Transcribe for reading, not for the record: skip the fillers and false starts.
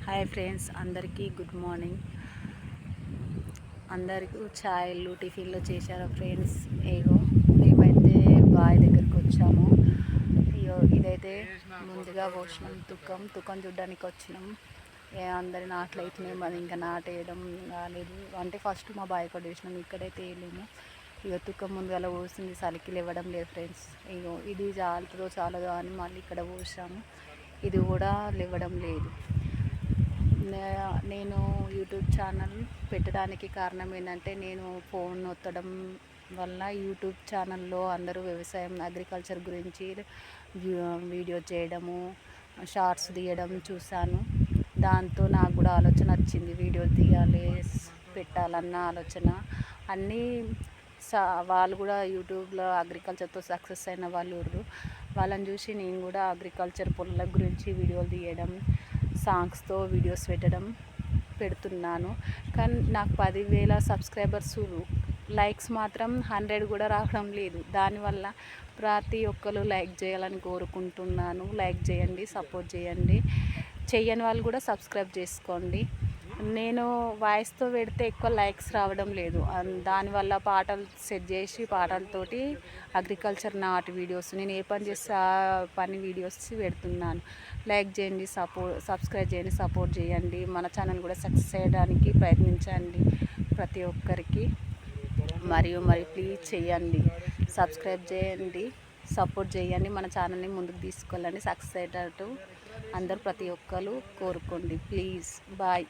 Hi friends, అందరికీ good morning. అందరికీ ఛాయలు టిఫిన్లు చేశారా ఫ్రెండ్స్? ఏగో మేమైతే బావి దగ్గరికి వచ్చాము. ఇదైతే ముందుగా పోసినాం తుకం చూడ్డానికి వచ్చినాం. అందరి నాట్లు అవుతున్నాయి, మరి ఇంకా నాటేయడం కాలేదు. అంటే ఫస్ట్ మా బావి కూడా వేసినాం, ఇక్కడైతే వేయలేము. తుకం ముందుగా పోసింది, సలికిలు ఇవ్వడం లేదు ఫ్రెండ్స్. ఇది చాలుతుందో చాలదో అని మళ్ళీ ఇక్కడ పోసాము, ఇది కూడా ఇవ్వడం లేదు. నేను యూట్యూబ్ ఛానల్ పెట్టడానికి కారణం ఏంటంటే, నేను ఫోన్ ఒత్తడం వల్ల యూట్యూబ్ ఛానల్లో అందరూ వ్యవసాయం అగ్రికల్చర్ గురించి వీడియో చేయడము, షార్ట్స్ తీయడం చూశాను. దాంతో నాకు కూడా ఆలోచన వచ్చింది, వీడియో తీయాలి పెట్టాలన్న ఆలోచన. అన్నీ వాళ్ళు కూడా యూట్యూబ్లో అగ్రికల్చర్తో సక్సెస్ అయిన వాళ్ళని చూసి నేను కూడా అగ్రికల్చర్ పొలాల గురించి వీడియోలు తీయడం, సాంగ్స్తో వీడియోస్ పెడుతున్నాను. కానీ నాకు 10,000 సబ్స్క్రైబర్స్, లైక్స్ మాత్రం 100 కూడా రావడం లేదు. దానివల్ల ప్రతి ఒక్కరు లైక్ చేయాలని కోరుకుంటున్నాను. లైక్ చేయండి, సపోర్ట్ చేయండి. చెయ్యని వాళ్ళు కూడా సబ్స్క్రైబ్ చేసుకోండి. నేను వాయిస్తో పెడితే ఎక్కువ లైక్స్ రావడం లేదు. దానివల్ల పాటలు సెట్ చేసి పాటలతోటి అగ్రికల్చర్ నాటి వీడియోస్, నేను ఏ పని చేస్తే ఆ పని వీడియోస్ పెడుతున్నాను. లైక్ చేయండి, సబ్స్క్రైబ్ చేయండి, సపోర్ట్ చేయండి. మన ఛానల్ కూడా సక్సెస్ చేయడానికి ప్రయత్నించండి ప్రతి ఒక్కరికి. మరియు ప్లీజ్ చేయండి, సబ్స్క్రైబ్ చేయండి, సపోర్ట్ చేయండి. మన ఛానల్ని ముందుకు తీసుకెళ్ళండి, సక్సెస్ అయ్యేటట్టు అందరూ ప్రతి ఒక్కరు కోరుకోండి. Please bye.